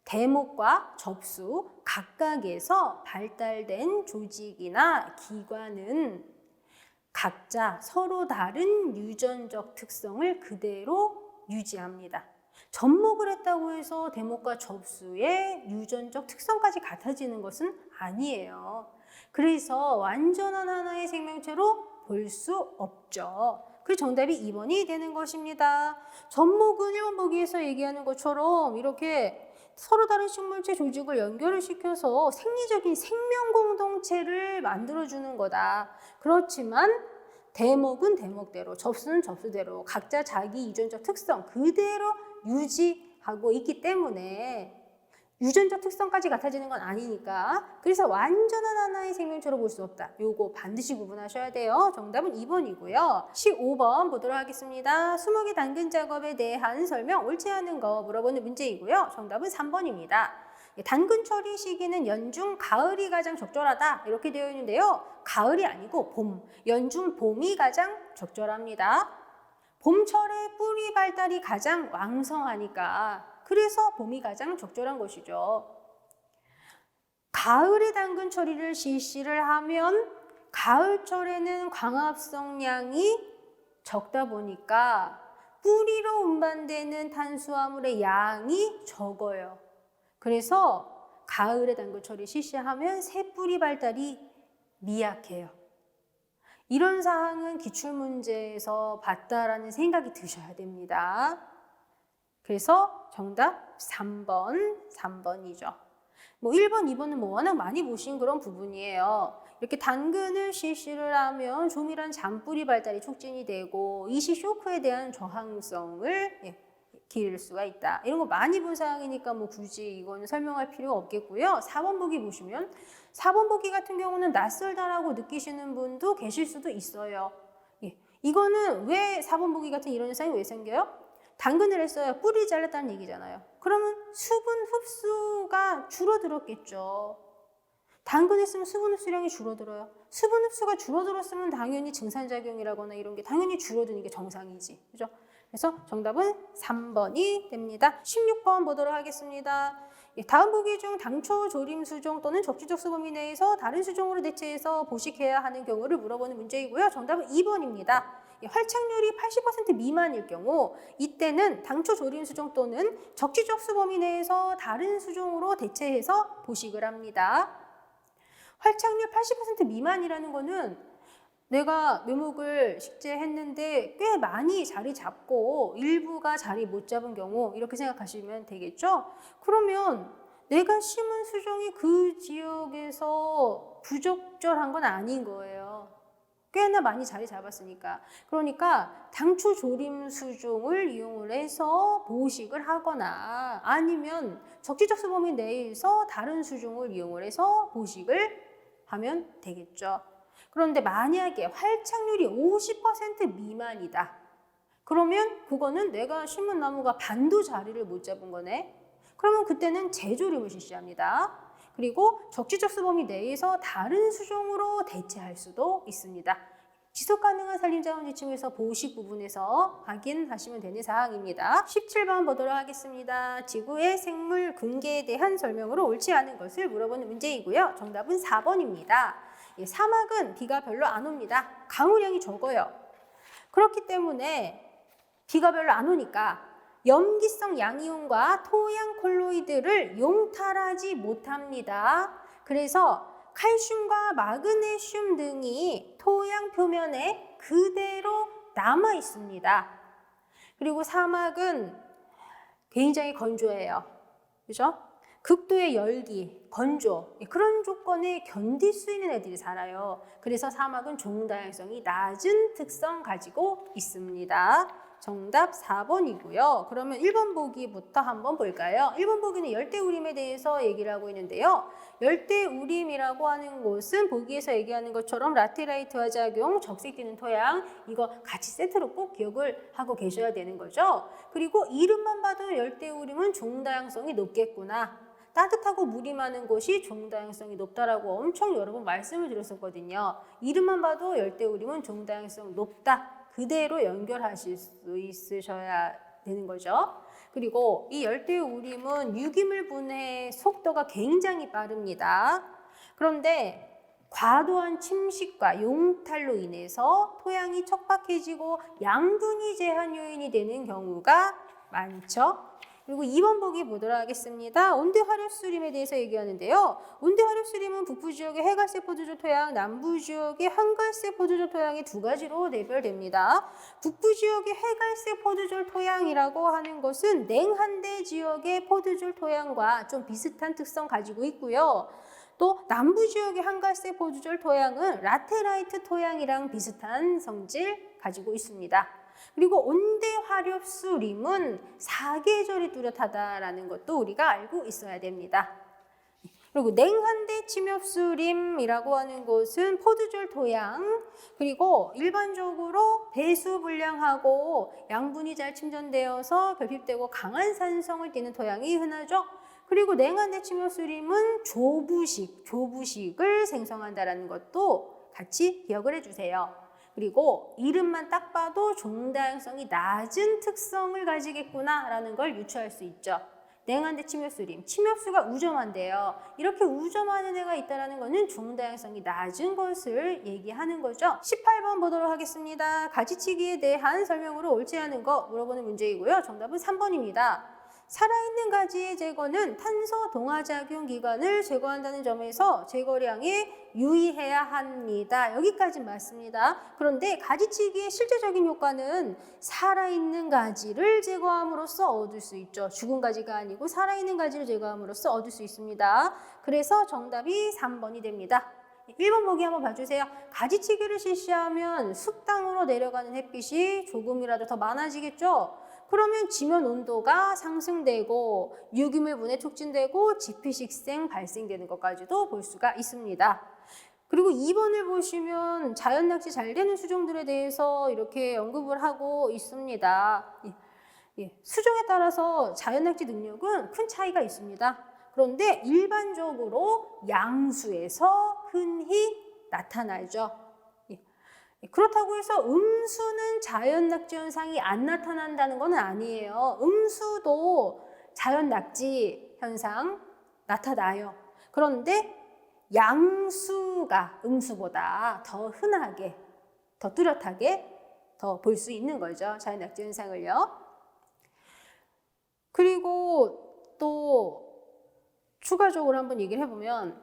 대목과 접수 각각에서 발달된 조직이나 기관은 각자 서로 다른 유전적 특성을 그대로 유지합니다. 접목을 했다고 해서 대목과 접수의 유전적 특성까지 같아지는 것은 아니에요. 그래서 완전한 하나의 생명체로 볼 수 없죠. 그 정답이 2번이 되는 것입니다. 접목은 1번 보기에서 얘기하는 것처럼 이렇게 서로 다른 식물체 조직을 연결을 시켜서 생리적인 생명 공동체를 만들어주는 거다. 그렇지만 대목은 대목대로, 접수는 접수대로 각자 자기 유전적 특성 그대로 유지하고 있기 때문에 유전적 특성까지 같아지는 건 아니니까 그래서 완전한 하나의 생명체로 볼 수 없다. 요거 반드시 구분하셔야 돼요. 정답은 2번이고요. 15번 보도록 하겠습니다. 수목의 당근 작업에 대한 설명 옳지 않은 거 물어보는 문제이고요. 정답은 3번입니다. 당근 처리 시기는 연중 가을이 가장 적절하다 이렇게 되어 있는데요. 가을이 아니고 봄, 연중 봄이 가장 적절합니다. 봄철에 뿌리 발달이 가장 왕성하니까 그래서 봄이 가장 적절한 것이죠. 가을에 당근 처리를 실시를 하면 가을철에는 광합성량이 적다 보니까 뿌리로 운반되는 탄수화물의 양이 적어요. 그래서 가을에 당근 처리 실시하면 새 뿌리 발달이 미약해요. 이런 사항은 기출문제에서 봤다라는 생각이 드셔야 됩니다. 그래서 정답 3번이죠. 뭐 1번, 2번은 뭐 워낙 많이 보신 그런 부분이에요. 이렇게 당근을 실시를 하면 조밀한 잔뿌리 발달이 촉진이 되고 이시 쇼크에 대한 저항성을 기를 수가 있다. 이런 거 많이 본 사항이니까 뭐 굳이 이거는 설명할 필요가 없겠고요. 4번 보기 보시면 4번 보기 같은 경우는 낯설다라고 느끼시는 분도 계실 수도 있어요. 이거는 왜 4번 보기 같은 이런 현상이 왜 생겨요? 당근을 했어요. 뿌리 잘랐다는 얘기잖아요. 그러면 수분 흡수가 줄어들었겠죠. 당근했으면 수분 흡수량이 줄어들어요. 수분 흡수가 줄어들었으면 당연히 증산작용이라거나 이런 게 당연히 줄어드는 게 정상이지. 그죠? 그래서 정답은 3번이 됩니다. 16번 보도록 하겠습니다. 다음 보기 중 당초 조림 수종 또는 적지적 수범위 내에서 다른 수종으로 대체해서 보식해야 하는 경우를 물어보는 문제이고요. 정답은 2번입니다. 활착률이 80% 미만일 경우 이때는 당초 조림 수종 또는 적지적 수범위 내에서 다른 수종으로 대체해서 보식을 합니다. 활착률 80% 미만이라는 거는 내가 묘목을 식재했는데 꽤 많이 자리 잡고 일부가 자리 못 잡은 경우 이렇게 생각하시면 되겠죠? 그러면 내가 심은 수종이 그 지역에서 부적절한 건 아닌 거예요. 꽤나 많이 자리 잡았으니까. 그러니까 당초 조림 수종을 이용을 해서 보식을 하거나 아니면 적지적 수범위 내에서 다른 수종을 이용을 해서 보식을 하면 되겠죠. 그런데 만약에 활착률이 50% 미만이다. 그러면 그거는 내가 심은 나무가 반도 자리를 못 잡은 거네. 그러면 그때는 재조림을 실시합니다. 그리고 적지적 수범위 내에서 다른 수종으로 대체할 수도 있습니다. 지속 가능한 산림자원 지침에서 보식 부분에서 확인하시면 되는 사항입니다. 17번 보도록 하겠습니다. 지구의 생물 근계에 대한 설명으로 옳지 않은 것을 물어보는 문제이고요. 정답은 4번입니다. 사막은 비가 별로 안 옵니다. 강우량이 적어요. 그렇기 때문에 비가 별로 안 오니까 염기성 양이온과 토양 콜로이드를 용탈하지 못합니다. 그래서 칼슘과 마그네슘 등이 토양 표면에 그대로 남아 있습니다. 그리고 사막은 굉장히 건조해요. 그죠? 극도의 열기, 건조 그런 조건에 견딜 수 있는 애들이 살아요. 그래서 사막은 종다양성이 낮은 특성 가지고 있습니다. 정답 4번이고요. 그러면 1번 보기부터 한번 볼까요? 1번 보기는 열대우림에 대해서 얘기를 하고 있는데요. 열대우림이라고 하는 곳은 보기에서 얘기하는 것처럼 라테라이트화 작용, 적색되는 토양 이거 같이 세트로 꼭 기억을 하고 계셔야 되는 거죠. 그리고 이름만 봐도 열대우림은 종다양성이 높겠구나. 따뜻하고 물이 많은 곳이 종다양성이 높다라고 엄청 여러 번 말씀을 드렸었거든요. 이름만 봐도 열대우림은 종다양성 높다. 그대로 연결하실 수 있으셔야 되는 거죠. 그리고 이 열대우림은 유기물 분해 속도가 굉장히 빠릅니다. 그런데 과도한 침식과 용탈로 인해서 토양이 척박해지고 양분이 제한 요인이 되는 경우가 많죠. 그리고 2번 보기 보도록 하겠습니다. 온대화력수림에 대해서 얘기하는데요. 온대화력수림은 북부 지역의 해갈색 포도주 토양, 남부 지역의 한갈색 포도주 토양이 두 가지로 내별됩니다. 북부 지역의 해갈색 포도주 토양이라고 하는 것은 냉한대 지역의 포도주 토양과 좀 비슷한 특성 가지고 있고요. 또 남부 지역의 한갈색 포도주 토양은 라테라이트 토양이랑 비슷한 성질 가지고 있습니다. 그리고 온대화력수림은 사계절이 뚜렷하다라는 것도 우리가 알고 있어야 됩니다. 그리고 냉한대 침엽수림이라고 하는 것은 포도절 토양, 그리고 일반적으로 배수불량하고 양분이 잘 침전되어서 결핍되고 강한 산성을 띠는 토양이 흔하죠. 그리고 냉한대 침엽수림은 조부식을 생성한다는 것도 같이 기억을 해주세요. 그리고 이름만 딱 봐도 종다양성이 낮은 특성을 가지겠구나라는 걸 유추할 수 있죠. 냉한대 침엽수림, 침엽수가 우점한데요. 이렇게 우점하는 애가 있다는 것은 종다양성이 낮은 것을 얘기하는 거죠. 18번 보도록 하겠습니다. 가지치기에 대한 설명으로 옳지 않은 거 물어보는 문제이고요. 정답은 3번입니다. 살아있는 가지의 제거는 탄소 동화작용 기관을 제거한다는 점에서 제거량에 유의해야 합니다. 여기까지 맞습니다. 그런데 가지치기의 실제적인 효과는 살아있는 가지를 제거함으로써 얻을 수 있죠. 죽은 가지가 아니고 살아있는 가지를 제거함으로써 얻을 수 있습니다. 그래서 정답이 3번이 됩니다. 1번 보기 한번 봐주세요. 가지치기를 실시하면 숲땅으로 내려가는 햇빛이 조금이라도 더 많아지겠죠? 그러면 지면 온도가 상승되고 유기물 분해 촉진되고 지피식생 발생되는 것까지도 볼 수가 있습니다. 그리고 2번을 보시면 자연낙지 잘 되는 수종들에 대해서 이렇게 언급을 하고 있습니다. 수종에 따라서 자연낙지 능력은 큰 차이가 있습니다. 그런데 일반적으로 양수에서 흔히 나타나죠. 그렇다고 해서 음수는 자연낙지 현상이 안 나타난다는 건 아니에요. 음수도 자연낙지 현상 나타나요. 그런데 양수가 음수보다 더 흔하게, 더 뚜렷하게 더 볼 수 있는 거죠. 자연낙지 현상을요. 그리고 또 추가적으로 한번 얘기를 해보면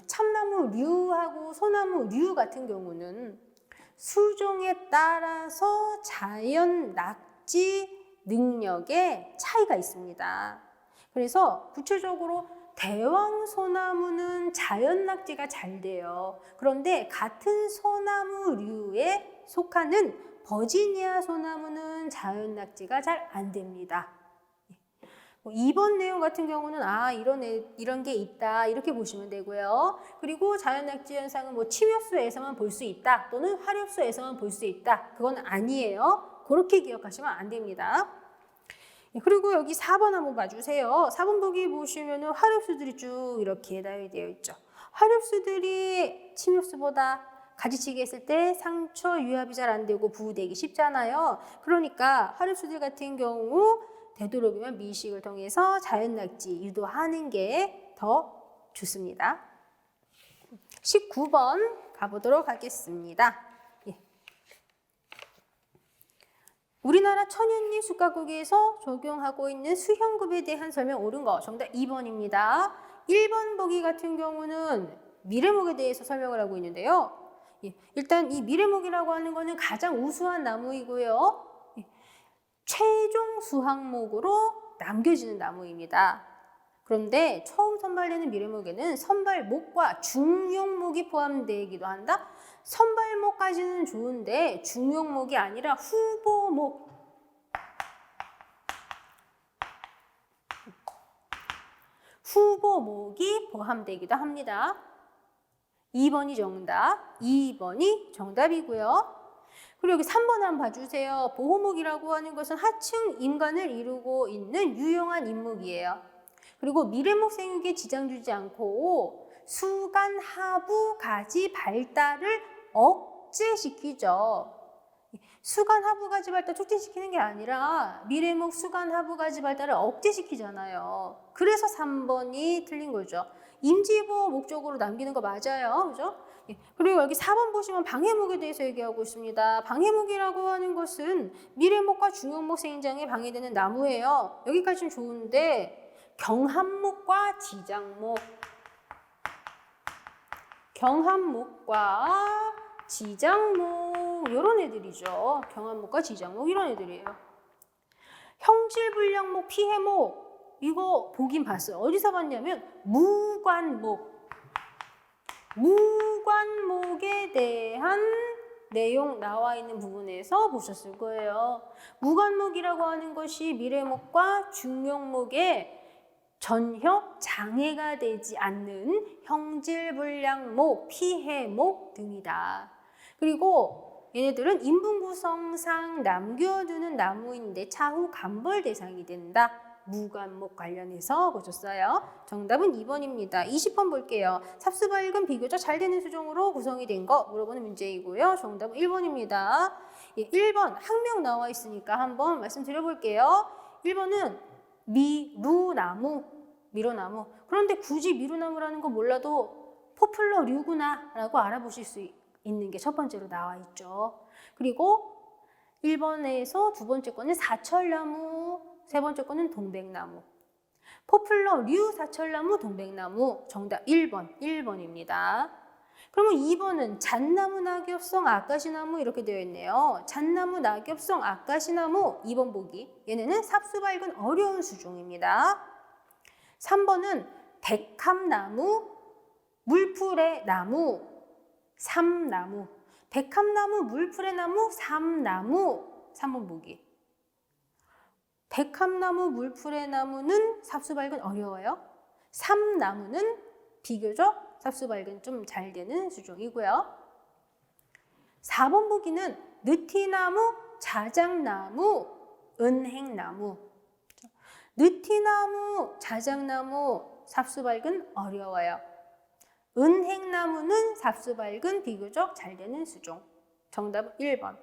참나무류하고 소나무류 같은 경우는 수종에 따라서 자연낙지 능력에 차이가 있습니다. 그래서 구체적으로 대왕소나무는 자연낙지가 잘 돼요. 그런데 같은 소나무류에 속하는 버지니아 소나무는 자연낙지가 잘 안 됩니다. 이번 내용 같은 경우는 이런 게 있다 이렇게 보시면 되고요. 그리고 자연낙지 현상은 침엽수에서만 볼 수 있다 또는 화력수에서만 볼 수 있다. 그건 아니에요. 그렇게 기억하시면 안 됩니다. 그리고 여기 4번 한번 봐주세요. 4번 보기 보시면 화력수들이 쭉 이렇게 나열되어 있죠. 화력수들이 침엽수보다 가지치기 했을 때 상처 유합이 잘 안 되고 부우되기 쉽잖아요. 그러니까 화력수들 같은 경우 되도록이면 미식을 통해서 자연낙지 유도하는 게 더 좋습니다. 19번 가보도록 하겠습니다. 우리나라 천연잎 숯가꾸기에서 적용하고 있는 수형급에 대한 설명 옳은 거 정답 2번입니다. 1번 보기 같은 경우는 미래목에 대해서 설명을 하고 있는데요. 일단 이 미래목이라고 하는 거는 가장 우수한 나무이고요. 최종 수확목으로 남겨지는 나무입니다. 그런데 처음 선발되는 미래목에는 선발목과 중용목이 포함되기도 한다. 선발목까지는 좋은데 중용목이 아니라 후보목이 포함되기도 합니다. 2번이 정답, 2번이 정답이고요. 그리고 여기 3번 한번 봐주세요. 보호목이라고 하는 것은 하층 인간을 이루고 있는 유용한 인목이에요. 그리고 미래목 생육에 지장 주지 않고 수간 하부 가지 발달을 억제시키죠. 수간 하부 가지 발달 촉진시키는 게 아니라 미래목 수간 하부 가지 발달을 억제시키잖아요. 그래서 3번이 틀린 거죠. 임지보호 목적으로 남기는 거 맞아요. 그죠? 그리고 여기 4번 보시면 방해목에 대해서 얘기하고 있습니다. 방해목이라고 하는 것은 미래목과 중형목 생장에 방해되는 나무예요. 여기까지는 좋은데 경합목과 지장목, 경합목과 지장목 이런 애들이죠. 경합목과 지장목 이런 애들이에요. 형질불량목, 피해목 이거 보긴 봤어요. 어디서 봤냐면 무관목, 무관목에 대한 내용 나와 있는 부분에서 보셨을 거예요. 무관목이라고 하는 것이 미래목과 중형목에 전혀 장애가 되지 않는 형질불량목, 피해목 등이다. 그리고 얘네들은 인분구성상 남겨두는 나무인데 차후 감벌 대상이 된다. 무관목 관련해서 보셨어요. 정답은 2번입니다. 20번 볼게요. 삽수발근 비교적 잘 되는 수종으로 구성이 된 거 물어보는 문제이고요. 정답은 1번입니다. 1번 학명 나와 있으니까 한번 말씀드려볼게요. 1번은 미루나무, 미루나무. 그런데 굳이 미루나무라는 거 몰라도 포플러류구나 라고 알아보실 수 있는 게 첫 번째로 나와 있죠. 그리고 1번에서 두 번째 거는 사철나무, 세 번째 거는 동백나무. 포플러류, 사철나무, 동백나무. 정답 1번입니다. 그러면 2번은 잣나무, 낙엽성, 아까시나무 이렇게 되어 있네요. 잣나무, 낙엽성, 아까시나무 2번 보기. 얘네는 삽수발근 어려운 수종입니다. 3번은 백합나무, 물풀의 나무, 삼나무. 백합나무, 물풀의 나무, 삼나무 3번 보기. 백합나무, 물풀의 나무는 삽수발근 어려워요. 삼나무는 비교적 삽수발근 좀 잘 되는 수종이고요. 4번 보기는 느티나무, 자작나무, 은행나무. 느티나무, 자작나무 삽수발근 어려워요. 은행나무는 삽수발근 비교적 잘 되는 수종. 정답 1번.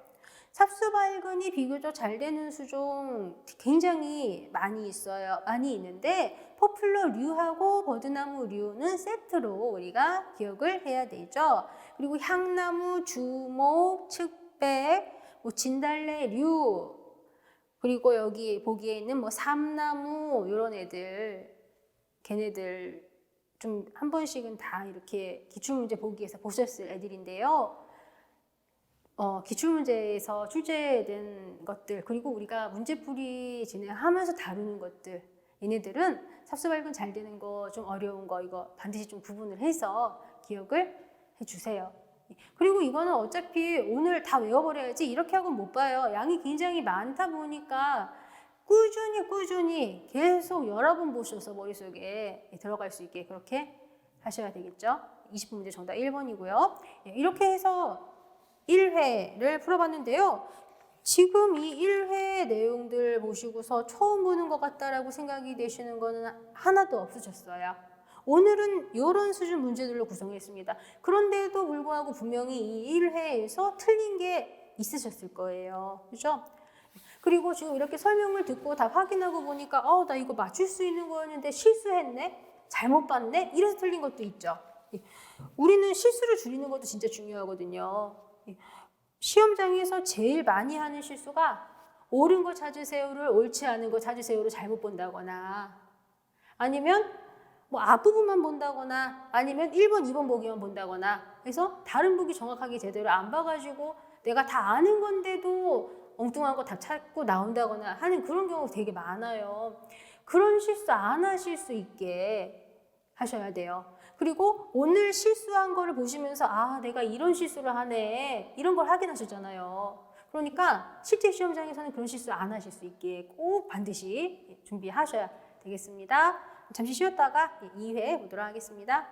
삽수발근이 비교적 잘 되는 수종 굉장히 많이 있어요. 많이 있는데 포플러류하고 버드나무류는 세트로 우리가 기억을 해야 되죠. 그리고 향나무, 주목, 측백, 진달래류, 그리고 여기 보기에 있는 삼나무 이런 애들, 걔네들 좀 한 번씩은 다 이렇게 기출문제 보기에서 보셨을 애들인데요. 기출문제에서 출제된 것들, 그리고 우리가 문제풀이 진행하면서 다루는 것들, 얘네들은 삽수발근 잘 되는 거, 좀 어려운 거 이거 반드시 좀 구분을 해서 기억을 해주세요. 그리고 이거는 어차피 오늘 다 외워버려야지 이렇게 하고는 못 봐요. 양이 굉장히 많다 보니까 꾸준히 계속 여러 번 보셔서 머릿속에 들어갈 수 있게 그렇게 하셔야 되겠죠. 20분 문제 정답 1번이고요. 이렇게 해서 1회를 풀어봤는데요. 지금 이 1회 내용들 보시고서 처음 보는 것 같다라고 생각이 되시는 거는 하나도 없으셨어요. 오늘은 이런 수준 문제들로 구성했습니다. 그런데도 불구하고 분명히 이 1회에서 틀린 게 있으셨을 거예요. 그죠? 그리고 지금 이렇게 설명을 듣고 다 확인하고 보니까 나 이거 맞출 수 있는 거였는데 실수했네? 잘못 봤네? 이래서 틀린 것도 있죠. 우리는 실수를 줄이는 것도 진짜 중요하거든요. 시험장에서 제일 많이 하는 실수가 옳은 거 찾으세요를 옳지 않은 거 찾으세요를 잘못 본다거나, 아니면 앞부분만 본다거나, 아니면 1번, 2번 보기만 본다거나 해서 다른 보기 정확하게 제대로 안 봐가지고 내가 다 아는 건데도 엉뚱한 거 다 찾고 나온다거나 하는 그런 경우가 되게 많아요. 그런 실수 안 하실 수 있게 하셔야 돼요. 그리고 오늘 실수한 거를 보시면서 내가 이런 실수를 하네, 이런 걸 확인하셨잖아요. 그러니까 실제 시험장에서는 그런 실수 안 하실 수 있게 꼭 반드시 준비하셔야 되겠습니다. 잠시 쉬었다가 2회 보도록 하겠습니다.